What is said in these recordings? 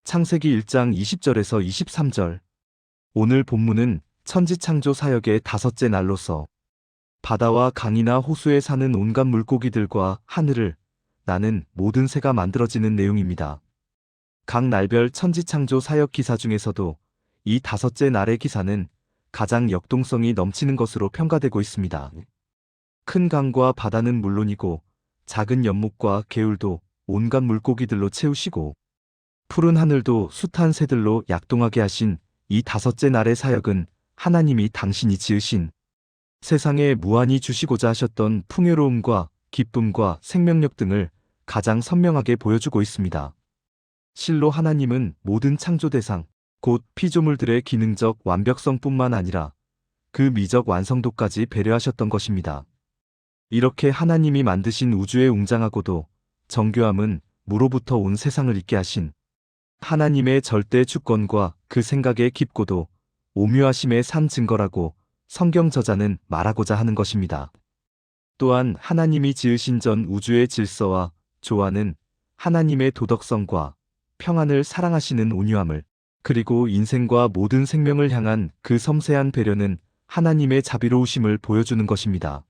창세기 1장 20절에서 23절. 오늘 본문은 천지창조 사역의 다섯째 날로서 바다와 강이나 호수에 사는 온갖 물고기들과 하늘을 나는 모든 새가 만들어지는 내용입니다. 각 날별 천지창조 사역 기사 중에서도 이 다섯째 날의 기사는 가장 역동성이 넘치는 것으로 평가되고 있습니다. 큰 강과 바다는 물론이고 작은 연못과 개울도 온갖 물고기들로 채우시고 푸른 하늘도 숱한 새들로 약동하게 하신 이 다섯째 날의 사역은 하나님이 당신이 지으신 세상에 무한히 주시고자 하셨던 풍요로움과 기쁨과 생명력 등을 가장 선명하게 보여주고 있습니다. 실로 하나님은 모든 창조 대상, 곧 피조물들의 기능적 완벽성뿐만 아니라 그 미적 완성도까지 배려하셨던 것입니다. 이렇게 하나님이 만드신 우주의 웅장하고도 정교함은 무로부터 온 세상을 있게 하신 하나님의 절대 주권과 그 생각의 깊고도 오묘하심의 산 증거라고 성경 저자는 말하고자 하는 것입니다. 또한 하나님이 지으신 전 우주의 질서와 조화는 하나님의 도덕성과 평안을 사랑하시는 온유함을, 그리고 인생과 모든 생명을 향한 그 섬세한 배려는 하나님의 자비로우심을 보여주는 것입니다.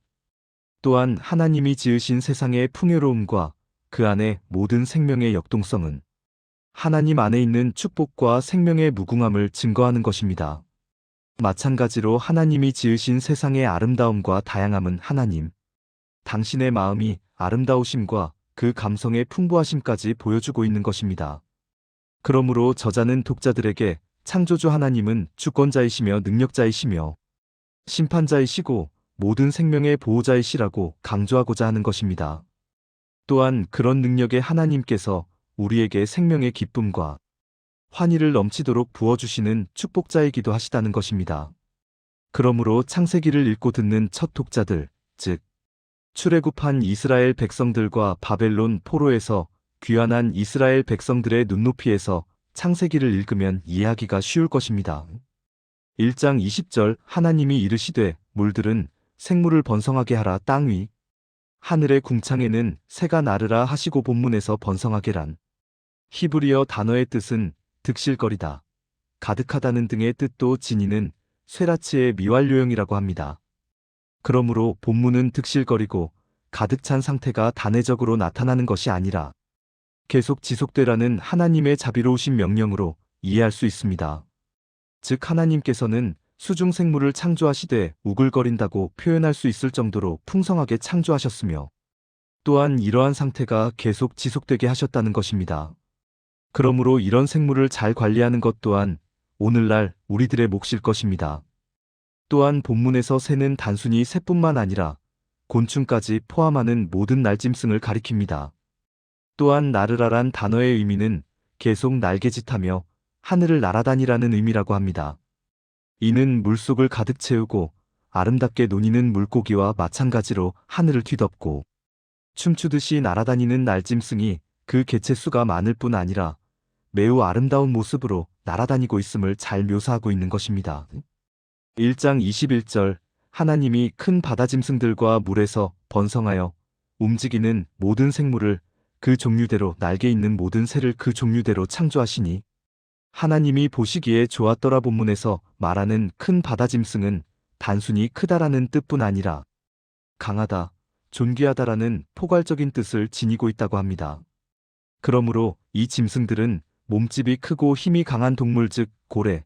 또한 하나님이 지으신 세상의 풍요로움과 그 안에 모든 생명의 역동성은 하나님 안에 있는 축복과 생명의 무궁함을 증거하는 것입니다. 마찬가지로 하나님이 지으신 세상의 아름다움과 다양함은 하나님 당신의 마음이 아름다우심과 그 감성의 풍부하심까지 보여주고 있는 것입니다. 그러므로 저자는 독자들에게 창조주 하나님은 주권자이시며 능력자이시며 심판자이시고 모든 생명의 보호자이시라고 강조하고자 하는 것입니다. 또한 그런 능력의 하나님께서 우리에게 생명의 기쁨과 환희를 넘치도록 부어주시는 축복자이기도 하시다는 것입니다. 그러므로 창세기를 읽고 듣는 첫 독자들, 즉 출애굽한 이스라엘 백성들과 바벨론 포로에서 귀환한 이스라엘 백성들의 눈높이에서 창세기를 읽으면 이해하기가 쉬울 것입니다. 1장 20절 하나님이 이르시되 물들은 생물을 번성하게 하라 땅 위 하늘의 궁창에는 새가 나르라 하시고 본문에서 번성하게란 히브리어 단어의 뜻은 득실거리다, 가득하다는 등의 뜻도 지니는 쇠라치의 미완료형이라고 합니다. 그러므로 본문은 득실거리고 가득 찬 상태가 단회적으로 나타나는 것이 아니라 계속 지속되라는 하나님의 자비로우신 명령으로 이해할 수 있습니다. 즉 하나님께서는 수중 생물을 창조하시되 우글거린다고 표현할 수 있을 정도로 풍성하게 창조하셨으며 또한 이러한 상태가 계속 지속되게 하셨다는 것입니다. 그러므로 이런 생물을 잘 관리하는 것 또한 오늘날 우리들의 몫일 것입니다. 또한 본문에서 새는 단순히 새뿐만 아니라 곤충까지 포함하는 모든 날짐승을 가리킵니다. 또한 나르라란 단어의 의미는 계속 날개짓하며 하늘을 날아다니라는 의미라고 합니다. 이는 물속을 가득 채우고 아름답게 노니는 물고기와 마찬가지로 하늘을 뒤덮고 춤추듯이 날아다니는 날짐승이 그 개체수가 많을 뿐 아니라 매우 아름다운 모습으로 날아다니고 있음을 잘 묘사하고 있는 것입니다. 1장 21절 하나님이 큰 바다짐승들과 물에서 번성하여 움직이는 모든 생물을 그 종류대로 날개 있는 모든 새를 그 종류대로 창조하시니 하나님이 보시기에 좋았더라 본문에서 말하는 큰 바다짐승은 단순히 크다라는 뜻뿐 아니라 강하다, 존귀하다라는 포괄적인 뜻을 지니고 있다고 합니다. 그러므로 이 짐승들은 몸집이 크고 힘이 강한 동물 즉 고래,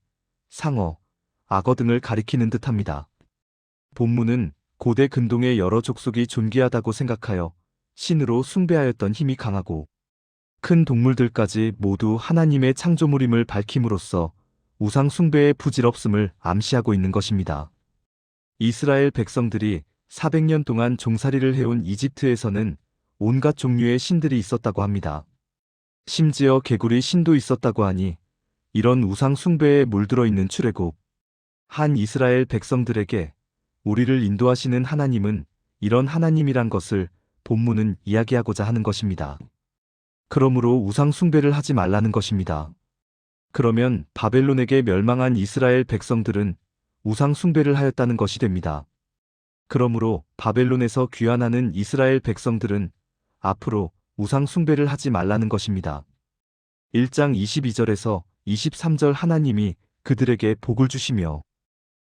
상어, 악어 등을 가리키는 듯합니다. 본문은 고대 근동의 여러 족속이 존귀하다고 생각하여 신으로 숭배하였던 힘이 강하고 큰 동물들까지 모두 하나님의 창조물임을 밝힘으로써 우상 숭배의 부질없음을 암시하고 있는 것입니다. 이스라엘 백성들이 400년 동안 종살이를 해온 이집트에서는 온갖 종류의 신들이 있었다고 합니다. 심지어 개구리 신도 있었다고 하니 이런 우상 숭배에 물들어 있는 출애굽 한 이스라엘 백성들에게 우리를 인도하시는 하나님은 이런 하나님이란 것을 본문은 이야기하고자 하는 것입니다. 그러므로 우상 숭배를 하지 말라는 것입니다. 그러면 바벨론에게 멸망한 이스라엘 백성들은 우상 숭배를 하였다는 것이 됩니다. 그러므로 바벨론에서 귀환하는 이스라엘 백성들은 앞으로 우상 숭배를 하지 말라는 것입니다. 1장 22절에서 23절 하나님이 그들에게 복을 주시며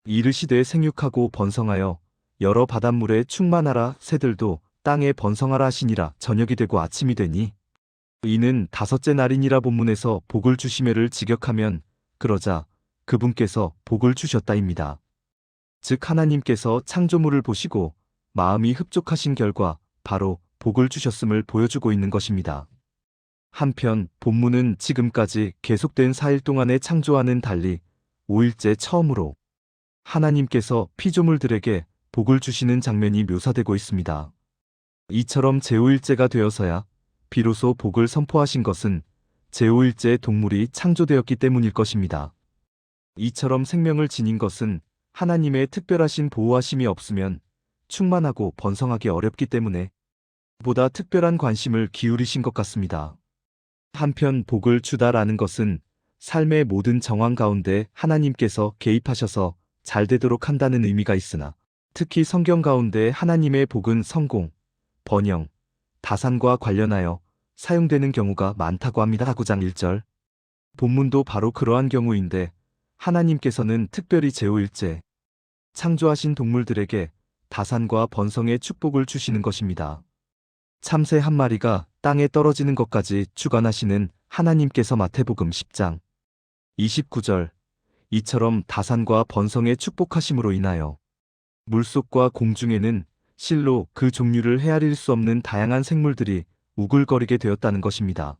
이르시되 생육하고 번성하여 여러 바닷물에 충만하라 새들도 땅에 번성하라 하시니라. 저녁이 되고 아침이 되니 이는 다섯째 날이니라. 본문에서 복을 주시며를 직역하면 그러자 그분께서 복을 주셨다입니다. 즉 하나님께서 창조물을 보시고 마음이 흡족하신 결과 바로 복을 주셨음을 보여주고 있는 것입니다. 한편 본문은 지금까지 계속된 4일 동안의 창조와는 달리 5일째 처음으로 하나님께서 피조물들에게 복을 주시는 장면이 묘사되고 있습니다. 이처럼 제5일째가 되어서야 비로소 복을 선포하신 것은 제5일째 동물이 창조되었기 때문일 것입니다. 이처럼 생명을 지닌 것은 하나님의 특별하신 보호하심이 없으면 충만하고 번성하기 어렵기 때문에 보다 특별한 관심을 기울이신 것 같습니다. 한편 복을 주다라는 것은 삶의 모든 정황 가운데 하나님께서 개입하셔서 잘 되도록 한다는 의미가 있으나 특히 성경 가운데 하나님의 복은 성공, 번영, 다산과 관련하여 사용되는 경우가 많다고 합니다. 9장 1절. 본문도 바로 그러한 경우인데 하나님께서는 특별히 제5일째 창조하신 동물들에게 다산과 번성의 축복을 주시는 것입니다. 참새 한 마리가 땅에 떨어지는 것까지 주관하시는 하나님께서 마태복음 10장 29절 이처럼 다산과 번성의 축복하심으로 인하여 물속과 공중에는 실로 그 종류를 헤아릴 수 없는 다양한 생물들이 우글거리게 되었다는 것입니다.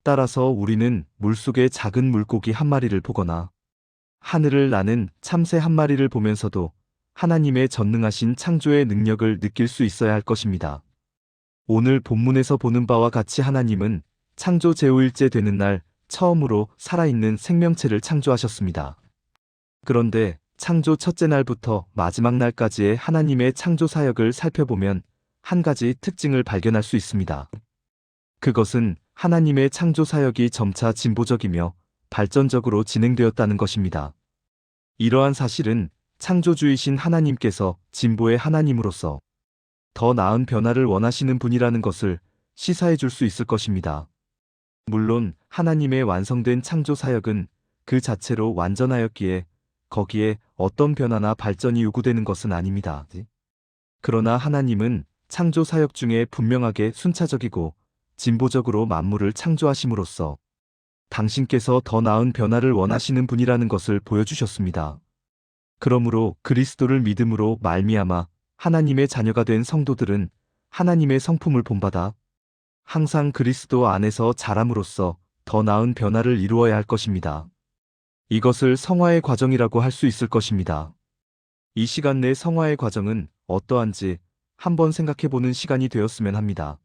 따라서 우리는 물속의 작은 물고기 한 마리를 보거나 하늘을 나는 참새 한 마리를 보면서도 하나님의 전능하신 창조의 능력을 느낄 수 있어야 할 것입니다. 오늘 본문에서 보는 바와 같이 하나님은 창조 제5일째 되는 날 처음으로 살아있는 생명체를 창조하셨습니다. 그런데 창조 첫째 날부터 마지막 날까지의 하나님의 창조 사역을 살펴보면 한 가지 특징을 발견할 수 있습니다. 그것은 하나님의 창조 사역이 점차 진보적이며 발전적으로 진행되었다는 것입니다. 이러한 사실은 창조주이신 하나님께서 진보의 하나님으로서 더 나은 변화를 원하시는 분이라는 것을 시사해 줄 수 있을 것입니다. 물론 하나님의 완성된 창조 사역은 그 자체로 완전하였기에 거기에 어떤 변화나 발전이 요구되는 것은 아닙니다. 그러나 하나님은 창조 사역 중에 분명하게 순차적이고 진보적으로 만물을 창조하심으로써 당신께서 더 나은 변화를 원하시는 분이라는 것을 보여주셨습니다. 그러므로 그리스도를 믿음으로 말미암아 하나님의 자녀가 된 성도들은 하나님의 성품을 본받아 항상 그리스도 안에서 자람으로써 더 나은 변화를 이루어야 할 것입니다. 이것을 성화의 과정이라고 할 수 있을 것입니다. 이 시간 내 성화의 과정은 어떠한지 한번 생각해보는 시간이 되었으면 합니다.